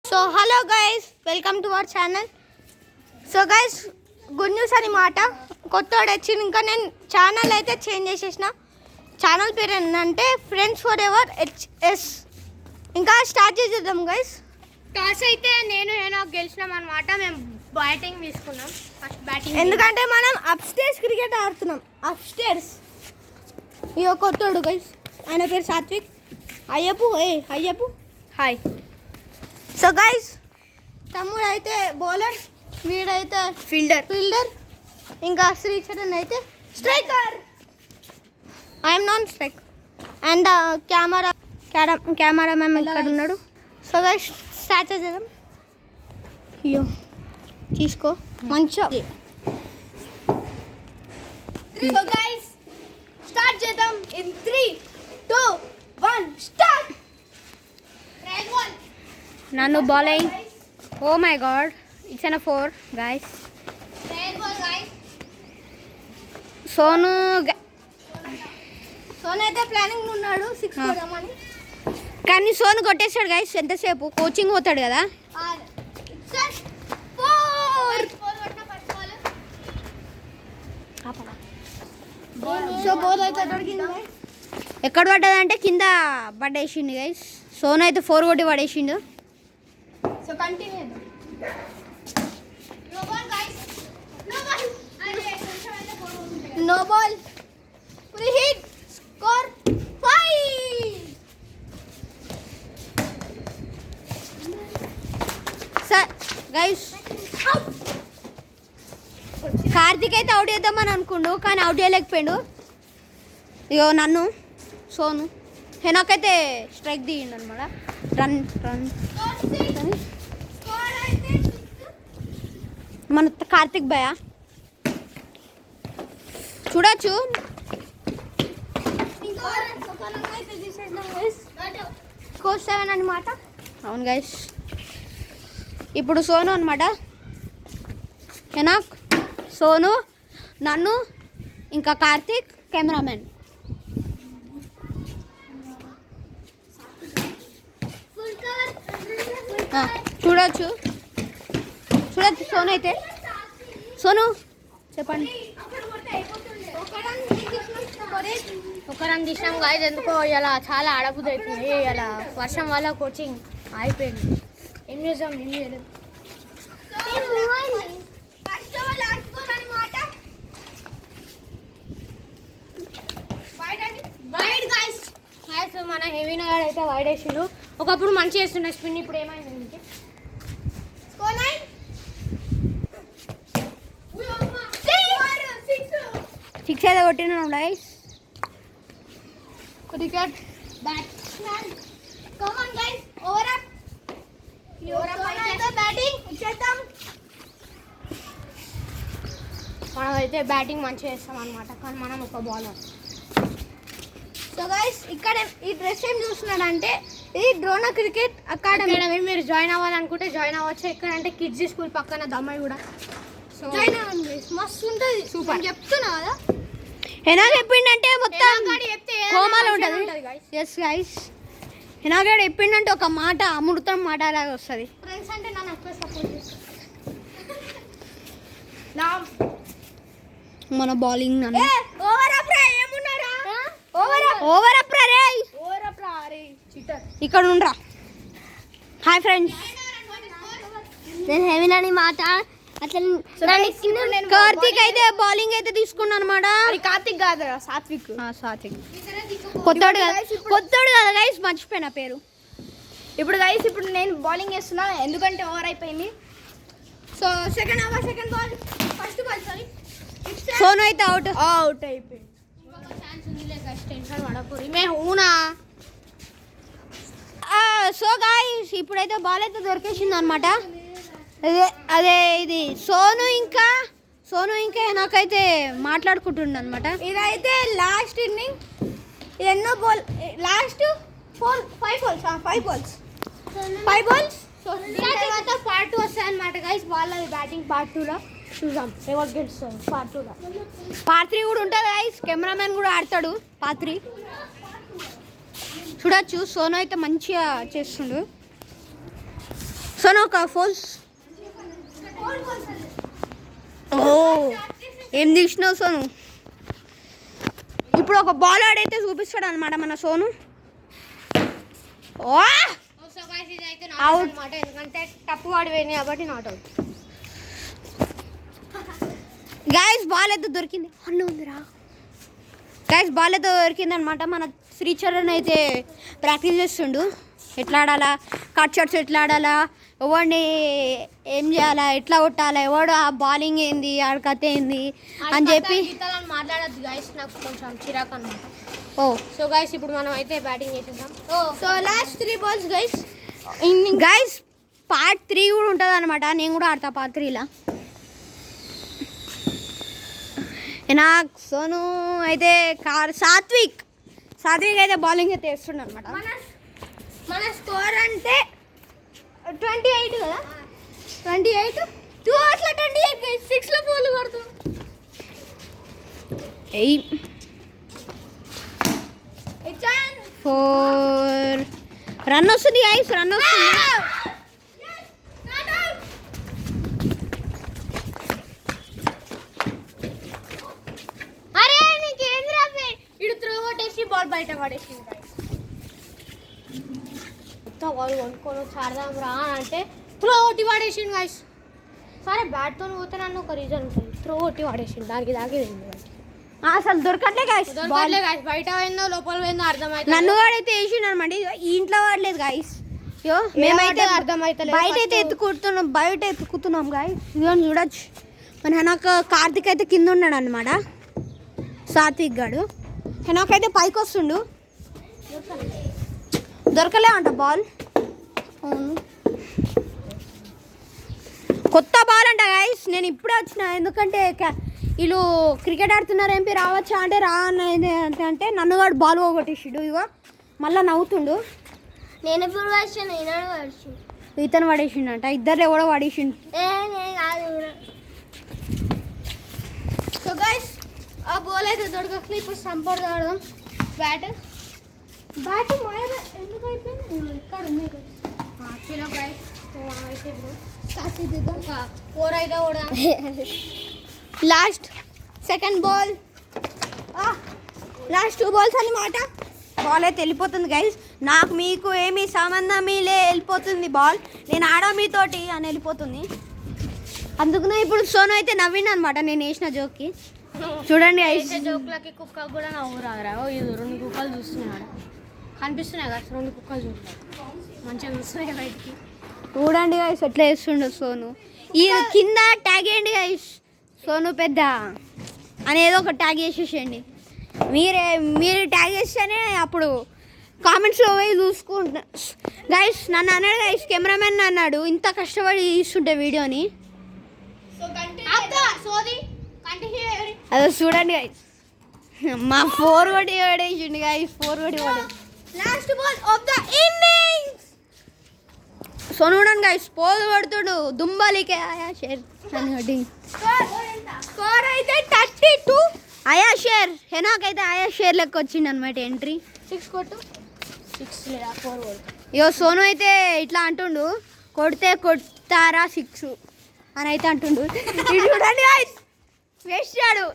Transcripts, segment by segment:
So hello guys, welcome to our channel. So guys, good news అనమాట. కొత్తవాడు వచ్చింది. ఇంకా నేను ఛానల్ అయితే చేంజ్ చేసేసిన. ఛానల్ పేరు ఏంటంటే ఫ్రెండ్స్ ఫర్ ఎవర్ హెచ్ఎస్. ఇంకా స్టార్ట్ చేసేద్దాం గైస్. టాస్ అయితే నేను గెలిచినాం అనమాట. మేము బ్యాటింగ్ తీసుకున్నాం, ఫస్ట్ బ్యాటింగ్. ఎందుకంటే మనం అప్ స్టేర్స్ క్రికెట్ ఆడుతున్నాం. అప్ స్టేర్స్ ఇక కొత్తోడు గైస్, ఆయన పేరు సాత్విక్. అయ్యపు హాయ్. సో గైస్, తమ్ముడు అయితే బౌలర్, వీడైతే ఫీల్డర్, ఇంకా శ్రీచరణ్ అయితే striker. I'm non strike. And camera man ఇక్కడ ఉన్నాడు. సో గైస్, స్టార్ట్ చేద్దాం. అయ్యో తీసుకో మంచిగా. సో గైస్, స్టార్ట్ చేద్దాం. In 3, 2, 1 start. నన్ను bowling. Oh my God, it's an 4 guys. Sonu అయితే ప్లానింగ్ ఉన్నాడు 6 కొడదామని, కానీ సోను కొట్టేస్తాడు గైస్. ఎంతసేపు కోచింగ్ పోతాడు కదా. సో బోల్ అయితే ఎక్కడ పడ్డదంటే కింద పడేసిండు గైస్. సోను అయితే 4 కొట్టి పడేసిండు. So continue. No ball, free hit, score 5. Sir guys, Karthik అయితే అవుట్ చేద్దామని అనుకుండు, కానీ అవుట్ చేయలేకపోయాడు. ఇగో నన్ను సోను హెనాకైతే స్ట్రైక్ దిగిండు అనమాట. రన్ మన కార్తిక్ భయ చూడొచ్చు. స్కోర్ 7 అనమాట. అవును గైస్, ఇప్పుడు సోను అనమాట. హెనాక్, సోను, నన్ను, ఇంకా కార్తిక్, కెమెరామెన్. చూడొచ్చు సోను అయితే. సోను చెప్పండి. ఒక రన్ తీసినాం గాయస్. ఎందుకో ఇలా చాలా ఆడబుద్ధి అవుతుంది. ఇలా వర్షం వల్ల కోచింగ్ అయిపోయింది. ఏం చేద్దాం, ఏం చేయలేదు. మన హెవీ నగర్ అయితే వైడ్ వేసిండు. ఒకప్పుడు మంచి చేస్తుండే స్పిన్, ఇప్పుడు ఏమైంది ఇంకే. 6 అయితే కొట్టినాం guys. Cricket batsmen, come on guys, over up. Batting ఇచ్చేద్దాం. మనం అయితే బ్యాటింగ్ మంచిగా చేస్తాం అనమాట, కానీ మనం ఒక బౌలర్. సో గైస్, ఇక్కడ ఈ డ్రెస్ ఏం చూస్తున్నారంటే ఇది ద్రోణ క్రికెట్ అకాడమీ. మీరు జాయిన్ అవ్వాలనుకుంటే జాయిన్ అవ్వచ్చు. ఇక్కడ అంటే కిడ్స్ స్కూల్ పక్కన దమ్మాయి కూడా. సో జాయిన్ అవ్వండి, మస్తు ఉంటుంది. సూపర్ చెప్తున్నా కదా. ఎనాగ చెప్పిండంటే మొత్తం కోమాలో ఉంటుంది. ఎస్ గైస్, ఎనాగడు చెప్పిండంటే ఒక మాట అమృతం మాట అలాగే వస్తుంది. ఫ్రెండ్స్ అంటే నన్ను ఎక్కువ సపోర్ట్ చేస్తారు. మన బౌలింగ్ నన్ను ఓవర్ అప్ రా, ఏమున్నారా ఓవర్ అప్ రా రే. ఓవర్ అప్ రా రే, చీటర్. ఇక్కడ ఉండరా. హాయ్ ఫ్రెండ్స్, నేను హెవీనని మాట అట్లా. కార్తీక్ అయితే బౌలింగ్ అయితే తీసుకున్నాను అనమాట. కార్తీక్ కాదురా, సాత్విక్. కొత్తోడు కదా గైస్, మర్చిపోయిన పేరు. ఇప్పుడు నేను బౌలింగ్ చేస్తున్నా, ఎందుకంటే ఓవర్ అయిపోయింది. So second ball, first ball sorry. Sonu అయితే అవుట్ అయిపోయింది. సో గాయ్స్, ఇప్పుడైతే బాల్ అయితే దొరికేసింది అనమాట. అదే ఇది సోను ఇంకా నాకైతే మాట్లాడుకుంటుండ అనమాట. ఇదైతే లాస్ట్ ఇన్నింగ్. ఇది ఎన్నో బాల్, లాస్ట్ 5 బాల్స్. సో తర్వాత పార్ట్ 2 వస్తాయి అనమాట గైస్. వాళ్ళ బ్యాటింగ్ పార్ట్ 2లో చూద్దాం ఎవరు గెలుస్తారు. పార్ట్ 2లో పార్ట్ 3 కూడా ఉంటుంది గైస్. కెమెరామెన్ కూడా ఆడతాడు పార్ట్ 3. చూడొచ్చు. సోను అయితే మంచిగా చేస్తుండు. సోను ఒక ఫోన్. ఓ ఏం తీసినావు సోను? ఇప్పుడు ఒక బాల్ ఆడైతే చూపిస్తాడు అనమాట మన సోను. ఓ అవుట్ అనమాట, ఎందుకంటే తప్పు వాడి పోయింది కాబట్టి నాట్ అవుట్. గైస్ బాల్ అయితే దొరికింది. అన్న ఉందిరా గైస్, బాల్ అయితే దొరికింది అనమాట. మన శ్రీచరణ్ అయితే ప్రాక్టీస్ చేస్తుండు, ఎట్లా ఆడాలా, కట్ షాట్స్ ఎట్లా ఆడాలా, ఎవరిని ఏం చేయాలా, ఎట్లా కొట్టాలా, ఎవడు ఆ బౌలింగ్ ఏంది, ఆడ కథ ఏంది అని చెప్పి మాట్లాడద్దు గైస్, నాకు కొంచెం చిరాకు అనమాట. ఓ సో గైస్ ఇప్పుడు మనం అయితే బ్యాటింగ్ చేసేద్దాం. So last 3 balls guys. Guys part 3 కూడా ఉంటుంది అనమాట, నేను కూడా ఆడతా పార్ట్ 3లా. నాకు సోను అయితే సాత్విక్ అయితే బౌలింగ్ అయితే వేస్తుండ అనమాట. మన స్కోర్ అంటే 28 కదా, 28 2 అట్లా 28 6లో పోలు కొడుతూ 4 రన్ వస్తుంది గైస్, రన్ వస్తుంది. అరే నీకేంద్రా ఇడు త్రో కొట్టేసి బాల్ బయట పడేసి వాళ్ళు కొనుక్కొని ఆడదాం రా అంటే త్రో కొట్టి పడేసిండు గైస్. సరే బ్యాట్తో పోతే నన్ను ఒక రీజన్ ఉంటుంది, త్రో కొట్టి పడేసిండు, దానికి అసలు దొరకట్లే గైస్, గైస్ బయట పోయిందో లోపల పోయిందో అర్థమైతే. నన్ను వాడైతే వేసిండు అనమాట, ఈ ఇంట్లో వాడలేదు గైస్. మేమైతే అర్థమైతలేదు, బయట అయితే ఎత్తుకుతున్నాం గైస్. ఇదిగోని చూడొచ్చు, మన హెనాక్ కార్తిక్ అయితే కింద ఉన్నాడు అనమాట, సాత్విక్ గాడు. హెనాక్ అయితే పైకి వస్తుండు, దొరకలే అంట బాల్. కొత్త బాల్ అంట గైస్, నేను ఇప్పుడే వచ్చిన, ఎందుకంటే వీళ్ళు క్రికెట్ ఆడుతున్నారు ఎంపీ రావచ్చా అంటే రా అనేది అంటే నన్ను వాడు బాల్ పోగొట్టేసిండు. ఇగో మళ్ళీ నవ్వుతుండు. నేను ఎప్పుడు వచ్చాను, ఇతను పడేసిండు అంట, ఇద్దరు ఎవడో పడేసిండు. సో గైస్ ఆ బాల్ అయితే దొరకట్లే, ఇప్పుడు సంపర్ ఆడదాం. బ్యాట్ ఎందుకు అయిపోయింది, ఇక్కడ ఉంది గైస్. ఫోర్ అయితే కూడా last second ball, last 2 balls అన్నమాట. బాల్ అయితే వెళ్ళిపోతుంది గైస్, నాకు మీకు ఏమీ సంబంధం వెళ్ళిపోతుంది బాల్, నేను ఆడా మీతోటి అని వెళ్ళిపోతుంది. అందుకనే ఇప్పుడు సోను అయితే నవ్విండు అనమాట నేను వేసిన జోక్కి. చూడండి గైస్, జోక్లకి కుక్క కూడా నవ్వు రారా. ఇది 2 కుక్కలు చూస్తున్నాడు, కనిపిస్తున్నాయి కదా 2 కుక్కలు చూస్తున్నాయి, మంచిగా చూస్తున్నాయి బయటికి. చూడండి గైస్ ఎట్లా వేస్తుండో సోను. ఈ కింద ట్యాగ్ వేయండి గైస్, సోను పెద్ద అనేదో ఒక ట్యాగ్ వేసేసేయండి. మీరు ట్యాగ్ చేస్తేనే అప్పుడు కామెంట్స్లో పోయి చూసుకుంటా గైస్. నన్ను అన్నాడు గైస్, కెమెరామెన్ అన్నాడు, ఇంత కష్టపడి తీస్తుంటే వీడియోని. అదో చూడండి గైస్, మా 4 కొట్టి పడేసిండు గైస్, 4 కొట్టి పడే. Last ball of the innings. Sonu చూడండి గైస్, పోల్ కొడుతుడు దుంబాలికే ఆయా షేర్ అని. స్కోర్ అయితే 32 ఆయా షేర్. హెనాక్ అయితే ఆయా షేర్ లెక్క వచ్చిండు అనమాట ఎంట్రీ. 6 కొట్టు, 6 లేదా 4 కొట్టు. ఇగో సోను అయితే ఇట్లా అంటుండు, కొడితే కొడతారా 6 అని అయితే అంటుండు. ఇది చూడండి గైస్, వేసాడు.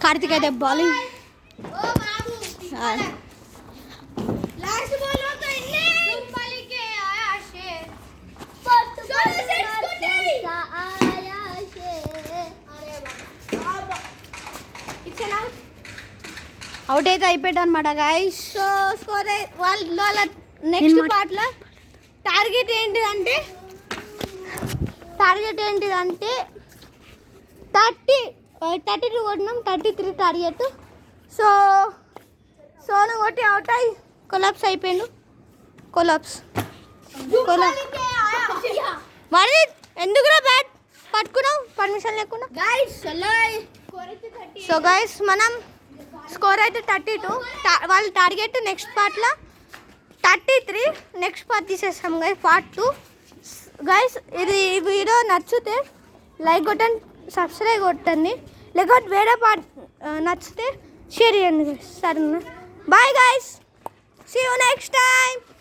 కార్తిక్ అయితే bowling. Last ball of the innings. పలికే ఆయా షేర్. అవుట్ అయితే అయిపోయాడు అనమాట గైస్. సో స్కోర్ వాళ్ళ నెక్స్ట్ పార్ట్లో టార్గెట్ ఏంటిదంటే 32 కొట్టినాం, 33 టార్గెట్. సో సోను కొట్టి అవుట్ అయ్యి కొలాప్స్ అయిపోయిండు. కొలాప్స్ మరి ఎందుకురా బ్యాట్ పట్టుకున్నావు పర్మిషన్ లేకుండా. సో గైస్ మనం స్కోర్ అయితే 32, వాళ్ళ టార్గెట్ నెక్స్ట్ పార్ట్లో 33. నెక్స్ట్ పార్ట్ తీసేస్తాం గైస్, పార్ట్ 2. గైస్ ఇది వీడియో నచ్చితే లైక్ కొట్టండి, సబ్స్క్రైబ్ కొట్టండి, లేకపోతే వేరే పార్ట్ నచ్చితే షేర్ చేయండి. సరేనా, bye guys. See you next time.